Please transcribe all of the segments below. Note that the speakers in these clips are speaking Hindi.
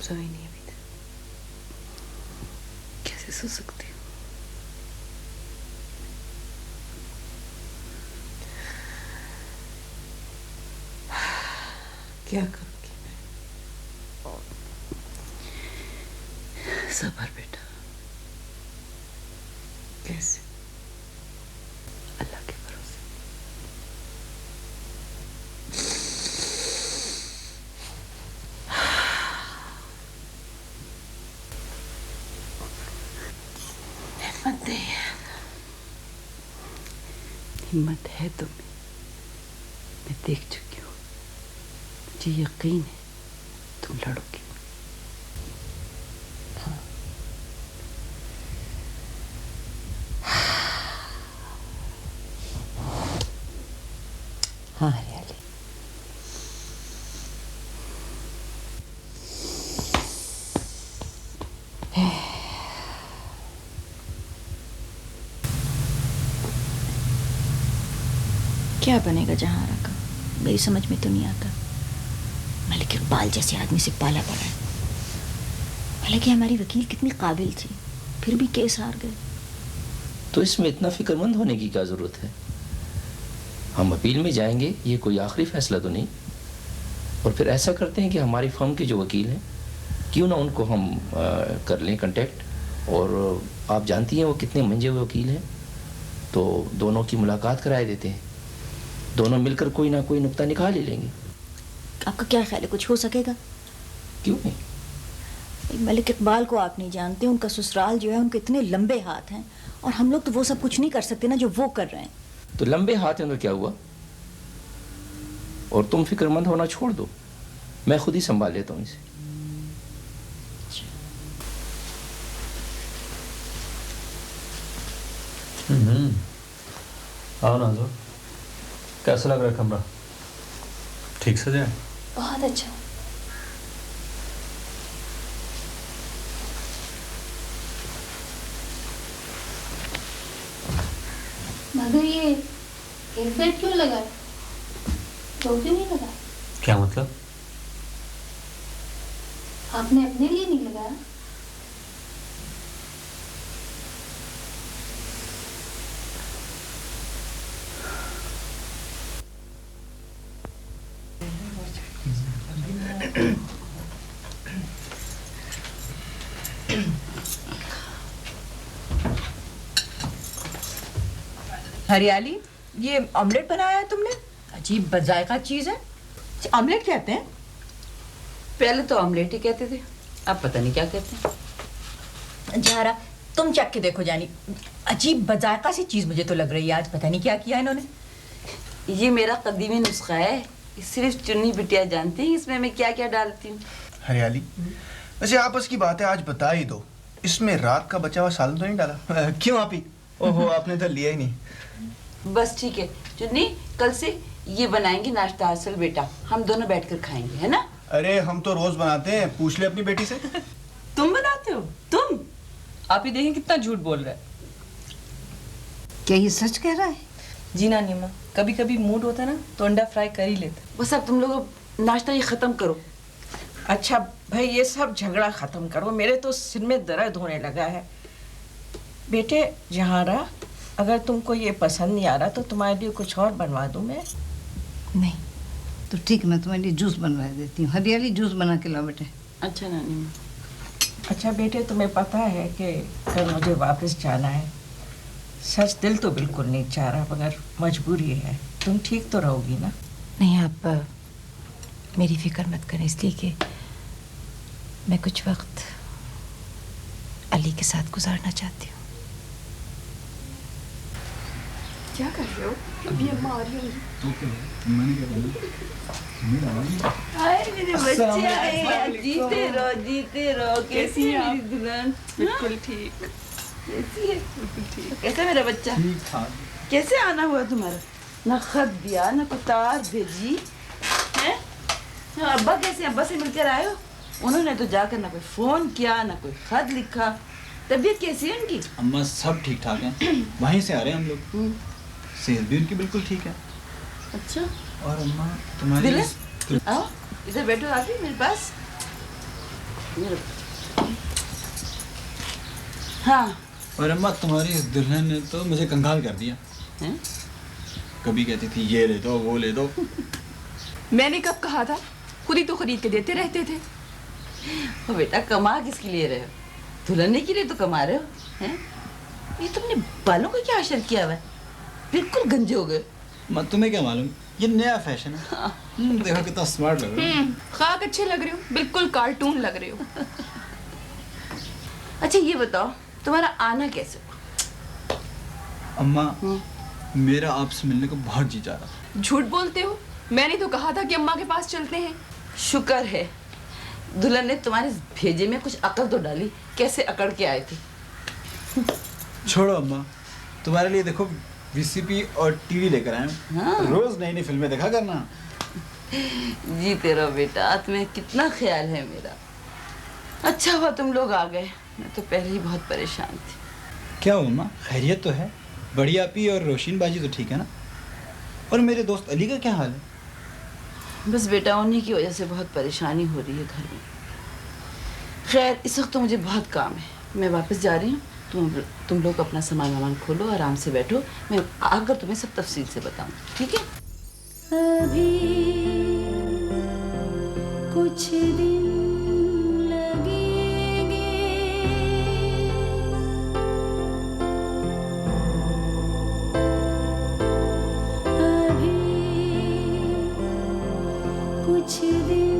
सोई नहीं अभी तक, कैसे सो सकती हूँ? क्या करूँगी मैं? सब्र बेटा, कैसे? अल्लाह के भरोसे। हिम्मत है तुम्हें, मैं देख चुकी हूँ, मुझे यकीन है तुम लड़ोगी। हाँ हरियाली, क्या बनेगा जहारा का, मेरी समझ में तो नहीं आता। मलिक इकबाल जैसे आदमी से पाला पड़ा है। हालांकि हमारी वकील कितनी काबिल थी, फिर भी केस हार गए। तो इसमें इतना फिक्रमंद होने की क्या जरूरत है? हम अपील में जाएंगे, ये कोई आखिरी फैसला तो नहीं। और फिर ऐसा करते हैं कि हमारी फर्म के जो वकील हैं, क्यों ना उनको हम कर लें कांटेक्ट। और आप जानती हैं वो कितने मंजे हुए वकील हैं, तो दोनों की मुलाकात कराए देते हैं। दोनों मिलकर कोई ना कोई नुक्ता निकाल ही लेंगे। आपका क्या ख्याल है, कुछ हो सकेगा? क्यों नहीं? मलिक इकबाल को आप नहीं जानते, उनका ससुराल जो है, उनके इतने लंबे हाथ हैं, और हम लोग तो वो सब कुछ नहीं कर सकते ना जो वो कर रहे हैं। तो लंबे हाथ हैं तो क्या हुआ? और तुम फिक्रमंद होना छोड़ दो, मैं खुद ही संभाल लेता हूँ इसे। आओ ना, जो कैसा लग रहा है कमरा? ठीक सजा है? बहुत अच्छा। मगर ये एक बेड क्यों लगा है? दो क्यों नहीं लगा? क्या मतलब? आपने अपने लिए नहीं लगाया? हरियाली, ये ऑमलेट बनाया है तुमने? अजीब बजायका चीज है। ऑमलेट कहते हैं? पहले तो ऑमलेट ही कहते थे, अब पता नहीं क्या कहते हैं। जहरा, तुम चख के देखो जानी, अजीब बजायका सी चीज मुझे तो लग रही है। आज पता नहीं क्या किया इन्होंने। ये मेरा कदीमी नुस्खा है, सिर्फ चुन्नी बिटिया जानती हैं इसमें मैं क्या क्या डालती हूँ। हरियाली, वैसे आपस की बात है, आज बता ही दो, इसमें रात का बचा हुआ सालन तो नहीं डाला? क्यों आप ही? ओहो, आपने तो लिया ही नहीं। बस ठीक है चुन्नी, कल से ये बनाएंगे नाश्ता असल बेटा, हम दोनों बैठकर खाएंगे, है ना? अरे हम तो रोज बनाते हैं, पूछ ले अपनी बेटी से। तुम बनाते हो? तुम? आप ही देखें कितना झूठ बोल रहा है। क्या ये सच कह रहा है? जी ना नीमा, कभी कभी मूड होता है ना तो अंडा फ्राई कर ही लेते। बस अब तुम लोग नाश्ता ये खत्म करो। अच्छा भाई, ये सब झगड़ा खत्म करो, मेरे तो सिर में दर्द होने लगा है। बेटे जहारा, अगर तुमको ये पसंद नहीं आ रहा तो तुम्हारे लिए कुछ और बनवा दूं मैं? नहीं तो ठीक, मैं तुम्हारे लिए जूस बनवा देती हूँ। हरियाली जूस बना के लाओ बेटे। अच्छा नानी माँ। अच्छा बेटे, तुम्हें पता है कि कल मुझे वापस जाना है। सच दिल तो बिल्कुल नहीं चाह रहा, मगर मजबूरी है। तुम ठीक तो रहोगी ना? नहीं, आप मेरी फिक्र मत करें, इसलिए कि मैं कुछ वक्त अली के साथ गुजारना चाहती हूँ। क्या कर रहे हो? अभी अम्मा आ रही होंगी। हाय मेरे बच्चे आए, जीते रहो। कैसी है मेरी दुल्हन? बिल्कुल ठीक। कैसी है? कैसा है मेरा बच्चा? ठीक ठाक। कैसे आना हुआ तुम्हारा? ना खत दिया, ना कोई तार भेजी है? अब्बा कैसे? अब्बा से मिलकर आए हो? उन्होंने तो जाकर ना कोई फोन किया, ना कोई खत लिखा। तबीयत कैसी है उनकी? अम्मा सब ठीक ठाक हैं, वहीं से आ रहे हैं हम लोग। सेहत भी उनकी बिल्कुल ठीक है। अच्छा। और अम्मा तुम्हारी आओ इधर बैठो आके मेरे पास। हाँ। और अम्मा तुम्हारी इस दुल्हन ने तो मुझे कंगाल कर दिया हैं? कभी कहती थी ये ले दो, वो ले दो। मैंने कब कहा था? खुद ही तो खरीद के देते रहते थे। ओ बेटा, कमा किसके लिए रहे हो? दुल्हन के लिए तो कमा रहे हो, हैं? ये तुमने बालों का क्या असर किया हुआ है? बिल्कुल गंजे हो गए। अम्मा तुम्हें क्या मालूम, ये नया फैशन है। देखो कितना स्मार्ट लग रहा है। खाक अच्छे लग रहे हो, बिल्कुल कार्टून लग रहे हो। अच्छा ये बताओ, तुम्हारा आना कैसे हुआ? अम्मा मेरा आपसे मिलने को बहुत जी जा रहा। झूठ बोलते हो, मैंने तो कहा था कि अम्मा के पास चलते हैं। शुक्र है दुल्हन ने तुम्हारे भेजे में कुछ अकल तो डाली, कैसे अकड़ के आए थे। छोड़ो अम्मा, तुम्हारे लिए देखो वीसीपी और टीवी लेकर आए हैं। हाँ। रोज नई नई फिल्में देखा करना। जीते रहो बेटा, तुम्हें कितना ख्याल है मेरा। अच्छा हुआ तुम लोग आ गए, मैं तो पहले ही बहुत परेशान थी। क्या हुआ अम्मा, खैरियत तो है? बड़ी आपी और रोशीन बाजी तो ठीक है ना? और मेरे दोस्त अली का क्या हाल है? बस बेटा उन्हीं की वजह से बहुत परेशानी हो रही है घर में। खैर इस वक्त तो मुझे बहुत काम है, मैं वापस जा रही हूँ। तुम लोग अपना सामान वामान खोलो, आराम से बैठो, मैं आकर तुम्हें सब तफसील से बताऊँ, ठीक है? अभी कुछ दिन लगेंगे, अभी कुछ दिन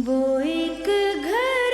वो एक घर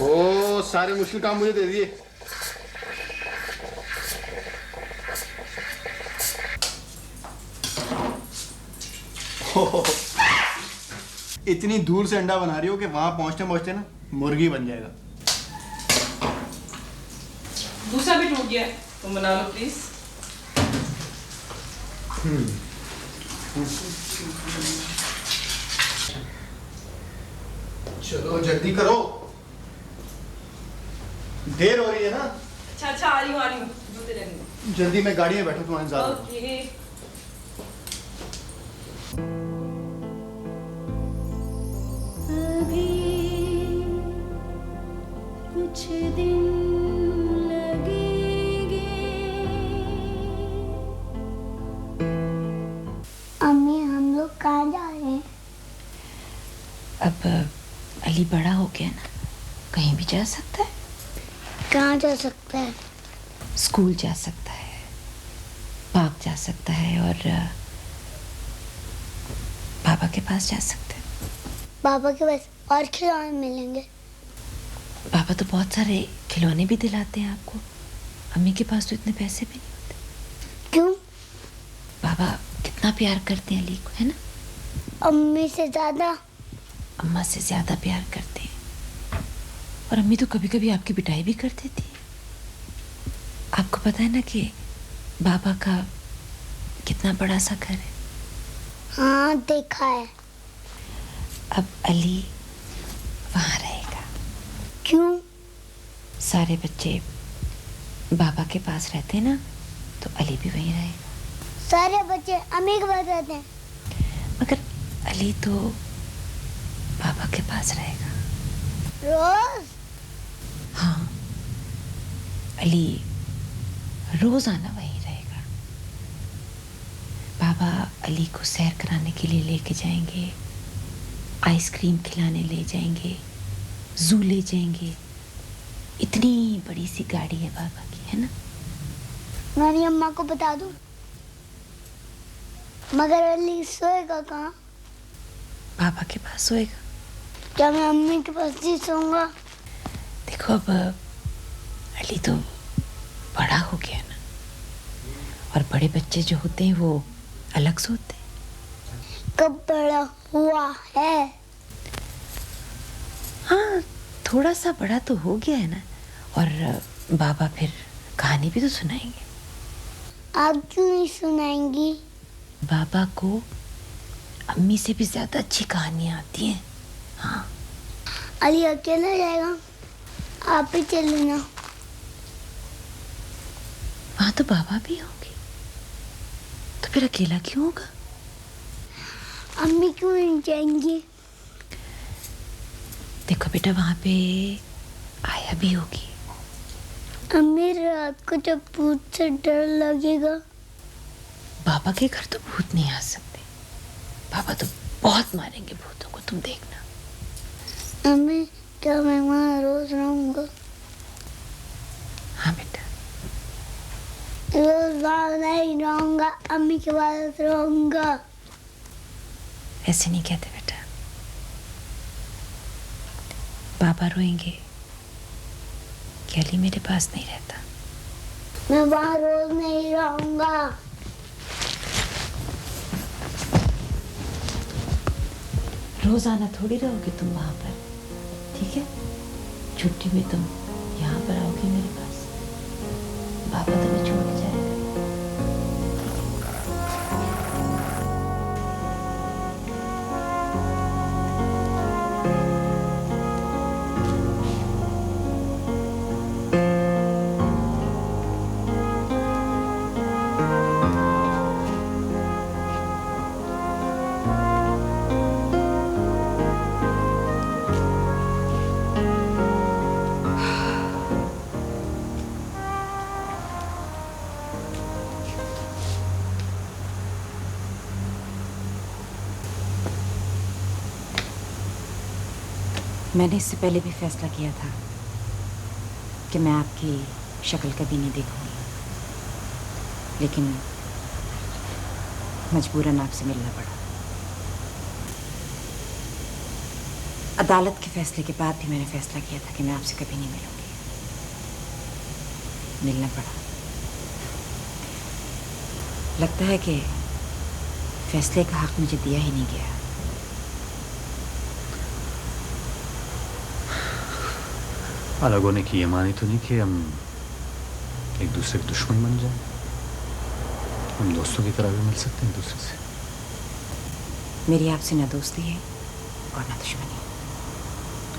ओहो, सारे मुश्किल काम मुझे दे दिए। इतनी दूर से अंडा बना रही हो कि वहां पहुंचते पहुंचते ना मुर्गी बन जाएगा। दूसरा भी टूट गया है, तुम बना लो प्लीज। चलो जल्दी करो, देर हो रही है ना। अच्छा अच्छा, आ रही हूँ जूते लेंगे। जल्दी, मैं गाड़ी में बैठा तुम्हारे इंतजार में। ओके। कुछ दिन लगेंगे। अम्मी, हम लोग कहाँ जा रहे हैं? अब अली बड़ा हो गया ना, कहीं भी जा सकता है। कहाँ जा सकता है? स्कूल जा सकता है, पार्क जा सकता है और पापा के पास जा सकता है। पापा के पास और खिलौने मिलेंगे? पापा तो बहुत सारे खिलौने भी दिलाते हैं आपको। अम्मी के पास तो इतने पैसे भी नहीं होते। क्यों? पापा कितना प्यार करते हैं अली को, है ना? अम्मी से ज्यादा? अम्मा से ज्यादा प्यार करते हैं। और अम्मी तो कभी कभी आपकी पिटाई भी कर देती है। आपको पता है ना कि बाबा का कितना बड़ा सा घर है। हाँ, देखा है। अब अली वहाँ रहेगा। क्यों? सारे बच्चे बाबा के पास रहते हैं ना, तो अली भी वहीं रहेगा। सारे बच्चे अम्मी के पास रहते हैं, मगर अली तो बाबा के पास रहेगा। रोज? हाँ, अली रोजाना वहीं रहेगा। बाबा अली को सैर कराने के लिए लेके जाएंगे, आइसक्रीम खिलाने ले जाएंगे, जू ले जाएंगे। इतनी बड़ी सी गाड़ी है बाबा की, है ना? मेरी अम्मा को बता दूं? मगर अली सोएगा कहाँ? बाबा के पास सोएगा। क्या मैं अम्मी के पास ही सोऊंगा? देखो, अब अली तो बड़ा हो गया ना, और बड़े बच्चे जो होते हैं वो अलग सोते हैं। कब बड़ा हुआ है? हाँ, थोड़ा सा बड़ा तो हो गया है ना। और बाबा फिर कहानी भी तो सुनाएंगे। आप क्यों नहीं सुनाएंगी? बाबा को अम्मी से भी ज्यादा अच्छी कहानियां आती हैं। हाँ। अली अकेला जाएगा? आप ही चल लेना। वहां तो बाबा भी होंगे, तो फिर अकेला क्यों होगा? अम्मी क्यों नहीं जाएंगी? देखो बेटा, वहां पे आया भी होगी। अम्मी, रात को जब भूत से डर लगेगा? बाबा के घर तो भूत नहीं आ सकते। बाबा तो बहुत मारेंगे भूतों को, तुम देखना। अम्मी, क्या मैं वहाँ रोज रहूंगा? हाँ बेटा। रोज वहाँ नहीं रहूंगा, अम्मी के पास रहूंगा। ऐसे नहीं कहते बेटा। बाबा रोएंगे कि अली मेरे पास नहीं रहता। मैं वहाँ रोज नहीं रहूंगा। रोजाना थोड़ी रहोगे तुम वहां पर, ठीक है? छुट्टी में तुम यहाँ पर आओगे मेरे पास। बाबा तुम्हें छोड़ के जाएगा। मैंने इससे पहले भी फैसला किया था कि मैं आपकी शक्ल कभी नहीं देखूंगी, लेकिन मजबूरन आपसे मिलना पड़ा। अदालत के फैसले के बाद भी मैंने फैसला किया था कि मैं आपसे कभी नहीं मिलूंगी। मिलना पड़ा। लगता है कि फैसले का हक मुझे दिया ही नहीं गया। अलग होने की ये मानी तो नहीं कि हम एक दूसरे के दुश्मन बन जाएं। हम दोस्तों की तरह भी मिल सकते हैं एक दूसरे से। मेरी आपसे ना दोस्ती है और ना दुश्मनी,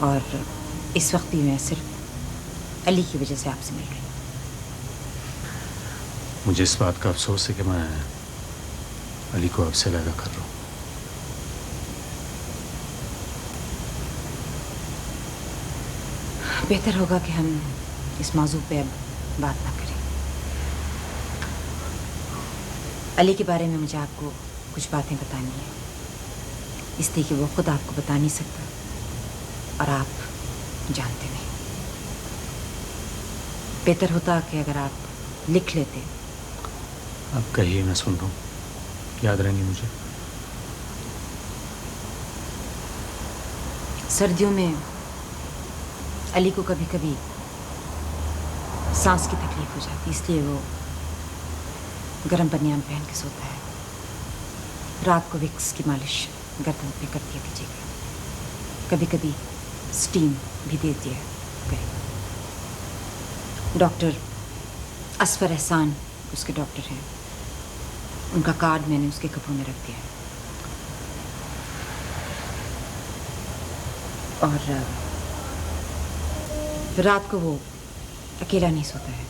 और इस वक्त भी मैं सिर्फ अली की वजह से आपसे मिल रही हूँ। मुझे इस बात का अफसोस है कि मैं अली को आपसे अलग कर रहा हूँ। बेहतर होगा कि हम इस मौजू पे अब बात ना करें। अली के बारे में मुझे आपको कुछ बातें बतानी है, इसलिए कि वो खुद आपको बता नहीं सकता और आप जानते नहीं। बेहतर होता कि अगर आप लिख लेते। आप कहिए, मैं सुन रहा हूँ, याद रहेंगी मुझे। सर्दियों में अली को कभी कभी सांस की तकलीफ हो जाती, इसलिए वो गर्म बनियान पहन के सोता है। रात को विक्स की मालिश गर्दन पे कर दिया कीजिएगा, कभी कभी स्टीम भी दे दिया करें। डॉक्टर असफर एहसान उसके डॉक्टर हैं, उनका कार्ड मैंने उसके कपड़ों में रख दिया है। और रात को वो अकेला नहीं सोता है,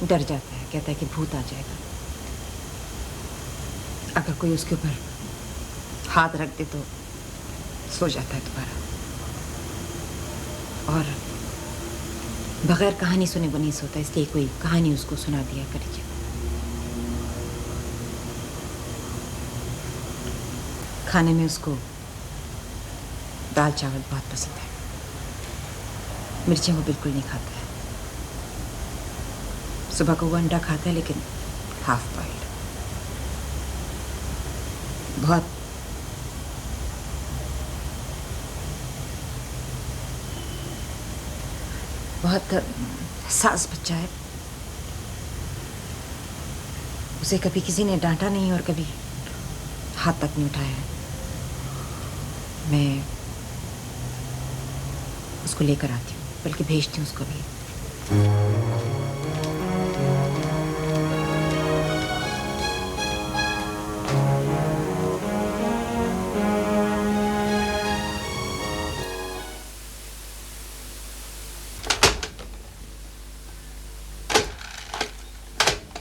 डर जाता है, कहता है कि भूत आ जाएगा। अगर कोई उसके ऊपर हाथ रख दे तो सो जाता है दोबारा। और बगैर कहानी सुने वो नहीं सोता, इसलिए कोई कहानी उसको सुना दिया करिए। खाने में उसको दाल चावल बहुत पसंद है, मिर्चें वो बिल्कुल नहीं खाता है। सुबह को वो अंडा खाता है, लेकिन हाफ बॉइल्ड। बहुत सास बच्चा है। उसे कभी किसी ने डांटा नहीं और कभी हाथ तक नहीं उठाया है। मैं उसको लेकर आती हूँ, बल्कि भेजती हूँ उसको भी।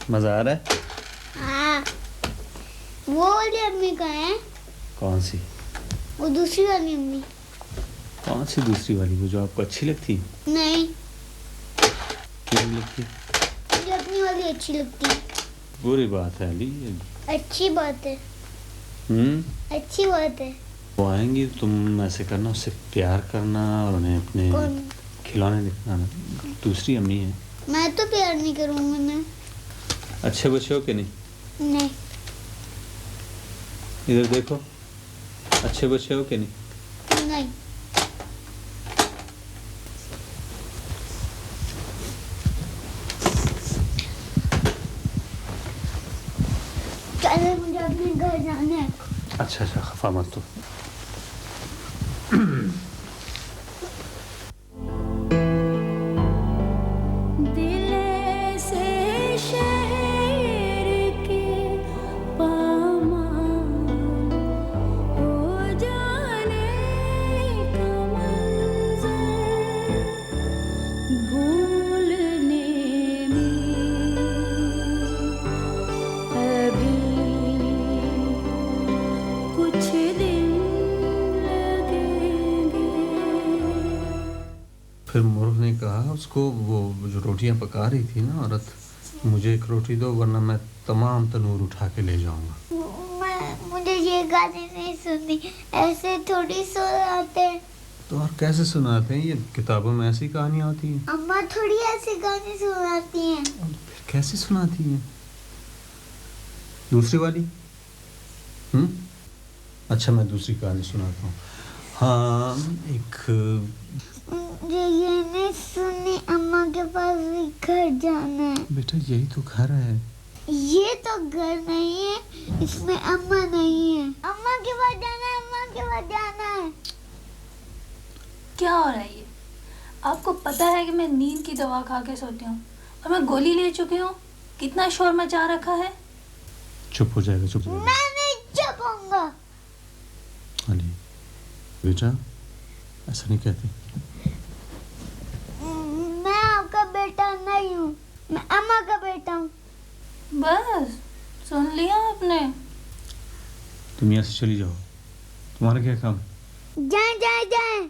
मजा आ रहा है? हाँ। वो वाली अम्मी कहाँ है? कौन सी? वो दूसरी वाली अम्मी। कौन सी दूसरी वाली? वो जो आपको अच्छी लगती? नहीं। क्यों नहीं लगती? मुझे अपनी वाली अच्छी लगती है। बुरी बात है अली। अच्छी बात है। अच्छी बात है। वो आएंगी, तुम ऐसे करना, उससे प्यार करना और उन्हें अपने खिलौने दिखाना। दूसरी अम्मी है। मैं तो प्यार नहीं करूँगी। मैं अच्छे बच्चे हो कि नहीं? नहीं। इधर देखो, अच्छे बच्चे हो कि नहीं? नहीं। चलो, मुझे अपने घर जाना है। अच्छा अच्छा, खफा मत तो। फिर मुर्ग ने कहा उसको, वो जो रोटियां पका रही थी ना औरत, मुझे एक रोटी दो वरना मैं तमाम तनूर उठा के ले जाऊंगा। मुझे ये गाने नहीं सुननी, ऐसे थोड़ी सुनाते हैं। तो और कैसे सुनाते हैं? ये किताबों में ऐसी कहानियां होती हैं। अम्मा थोड़ी ऐसे गाने सुनाती हैं। फिर कैसे सुनाती हैं? दूसरी वाली? अच्छा, मैं दूसरी कहानी सुनाता हूँ। हाँ एक मुझे ये नहीं सुनी, अम्मा के पास भी घर जाना है। बेटा यही तो घर है। ये तो घर नहीं है, इसमें अम्मा नहीं है। अम्मा के पास जाना है, अम्मा के पास जाना है। क्या हो रहा है ये? आपको पता है कि मैं नींद की दवा खा के सोती हूँ और मैं गोली ले चुकी हूँ। कितना शोर मचा रखा है। चुप हो जाएगा, चुप हो जाएगा। मैं नहीं चुप होऊंगा। अली बेटा ऐसा नहीं कहते। मैं आपका बेटा नहीं हूँ, मैं अम्मा का बेटा हूँ। बस सुन लिया आपने। तुम यहाँ से चली जाओ, तुम्हारा क्या काम है? जाए जाए जाए।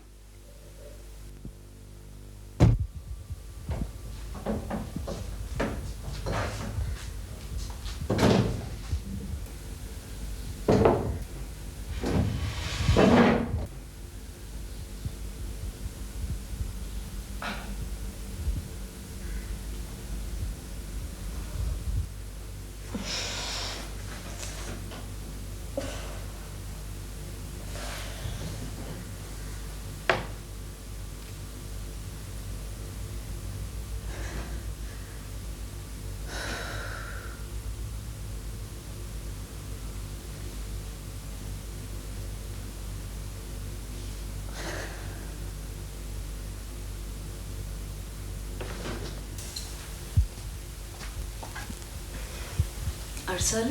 अरसल,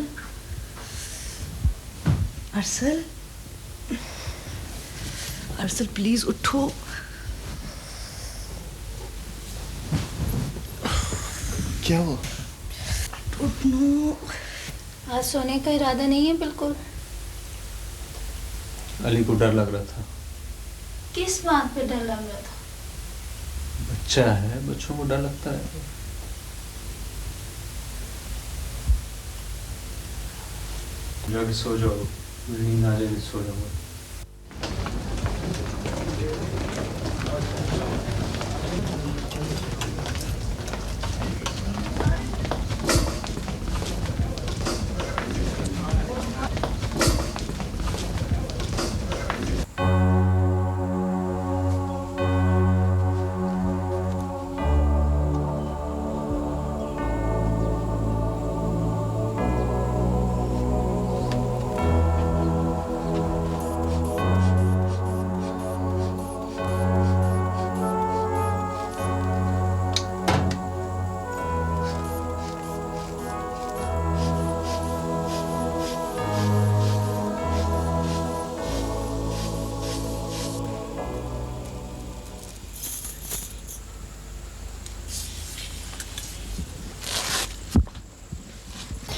अरसल, अरसल प्लीज उठो। क्या हुआ? उठो। आज सोने का इरादा नहीं है बिल्कुल। अली को डर लग रहा था। किस बात पे डर लग रहा था? बच्चा है, बच्चों को डर लगता है। जाके सो जाओ, नींद आ जाएगी, सो जाओ।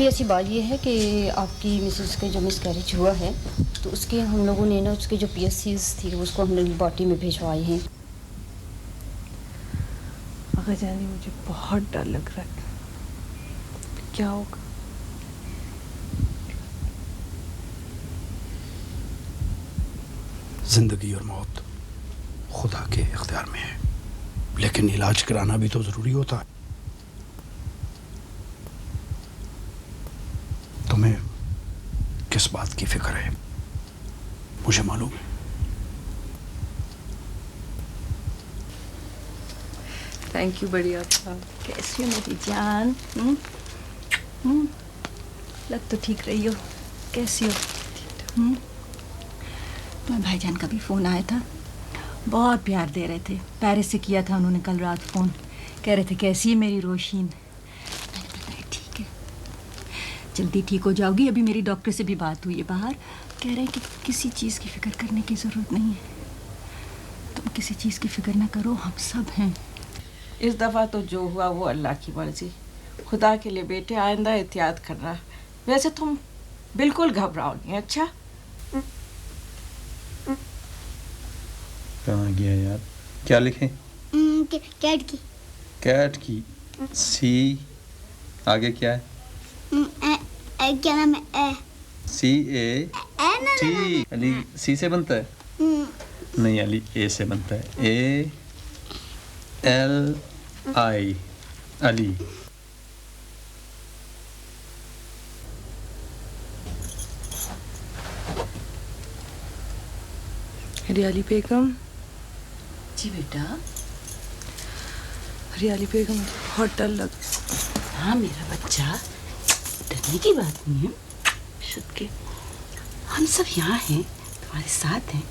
ऐसी बात ये है कि आपकी मिसेस का जो मिसकैरेज हुआ है तो उसके हम लोगों ने ना उसके जो PSCs थी उसको हमने लेबॉरेटरी में भिजवाए हैं। अगर जानी मुझे बहुत डर लग रहा है। क्या होगा? जिंदगी और मौत खुदा के इख्तियार में है, लेकिन इलाज कराना भी तो जरूरी होता है। तुम्हें किस बात की फिक्र है मुझे मालूम है। थैंक यू बढ़िया था। कैसी हो मेरी जान? लग तो ठीक रही हो। कैसी हो? तुम्हारे भाईजान का भी फ़ोन आया था, बहुत प्यार दे रहे थे। पेरिस से किया था उन्होंने कल रात फ़ोन। कह रहे थे कैसी है मेरी रोशीन। मैंने बताया ठीक है, जल्दी ठीक हो जाओगी। अभी मेरी डॉक्टर से भी बात हुई है बाहर, कह रहे हैं कि किसी चीज़ की फ़िक्र करने की ज़रूरत नहीं है। तुम किसी चीज़ की फ़िक्र ना करो, हम सब हैं। इस दफ़ा तो जो हुआ वो अल्लाह की मर्जी। खुदा के लिए बेटे आइंदा एहतियात करना। वैसे तुम बिल्कुल घबराओ नहीं। अच्छा कहाँ गया यार? क्या लिखें? कैट की। कैट की सी, आगे क्या है? क्या नाम है? CAT। अली सी से बनता है? नहीं अली ए से बनता है। ALI अली। हरियाली बेगम। जी बेटा। हरियाली बेगम, मुझे बहुत डर लग। हाँ मेरा बच्चा, डरने की बात नहीं है। शुद्ध के हम सब यहाँ हैं, तुम्हारे साथ हैं।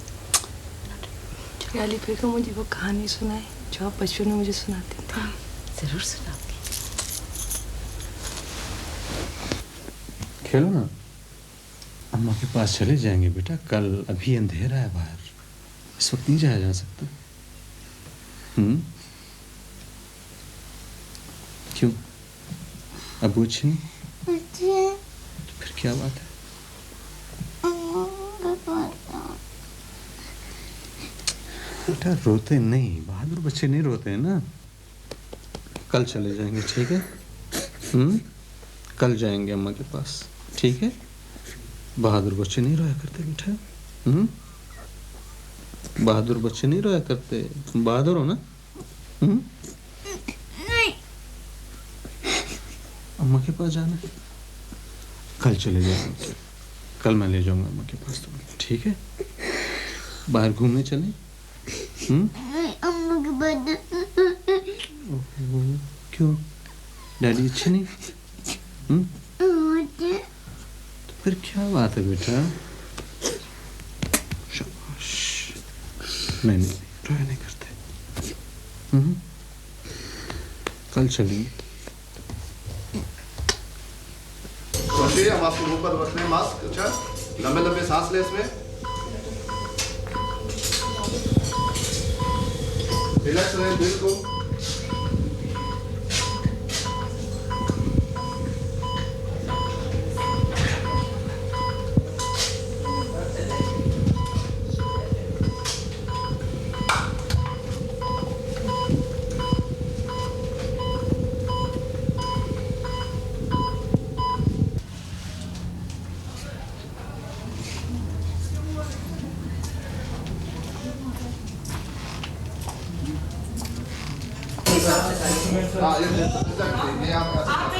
हरियाली बेगम, मुझे वो कहानी सुनाए जो आप बचपन में मुझे सुनाती थी। जरूर सुनाऊंगी। खेलो ना। अम्मा के पास चले जाएंगे बेटा, कल अभी अंधेरा है बाहर, इस वक्त नहीं जाया जा सकता। क्यों? अबू अच्छी नहीं? तो फिर क्या बात है? बेटा रोते नहीं, बहादुर बच्चे नहीं रोते हैं ना। कल चले जाएंगे, ठीक है? कल जाएंगे अम्मा के पास, ठीक है? बहादुर बच्चे नहीं रोया करते बेटा। बहादुर बच्चे नहीं रोया करते। तुम बहादुर हो ना? नहीं। अम्मा के पास जाना है, कल चले जाएंगे। कल मैं ले जाऊंगा अम्मा के पास तुम्हें, ठीक है? बाहर घूमने चले? नहीं, अम्मा के पास। क्यों? डैडी अच्छे नहीं? तो फिर क्या बात है बेटा? शाबाश। नहीं, रोया नहीं करते। कल चलेंगे। सोचिए, हम आपको मुंह पर रख रहे हैं मास्क। अच्छा, लंबे लंबे सांस ले इसमें। रिलैक्स रहे बिल्कुल। हाँ, ये आप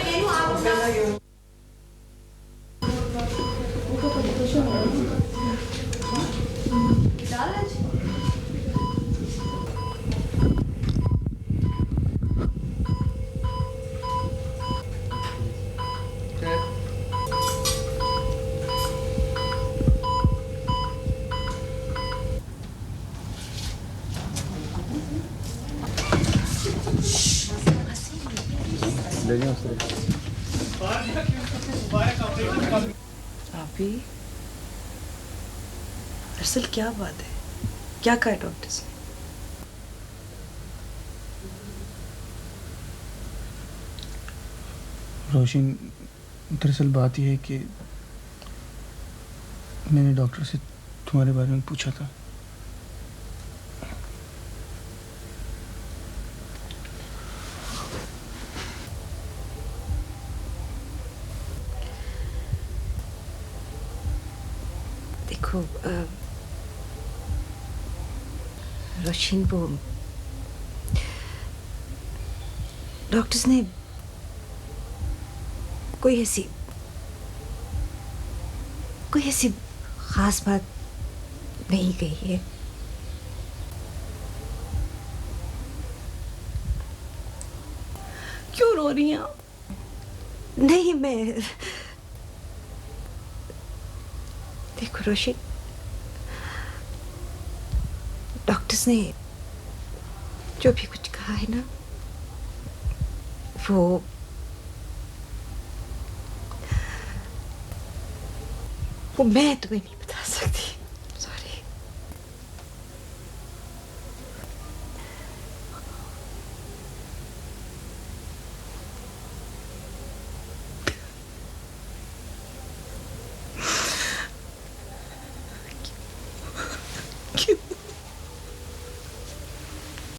ले जाओ अभी दरअसल क्या बात है? क्या कहा डॉक्टर्स ने? रोशन, दरअसल बात यह है कि मैंने डॉक्टर से तुम्हारे बारे में पूछा था। देखो रोशन, वो डॉक्टर्स ने कोई ऐसी खास बात नहीं कही है। क्यों रो रही हैं आप? नहीं, मैं देखो रोशन, डॉक्टर्स ने जो भी कुछ कहा है ना, वो मैं तुम्हें नहीं बता सकती।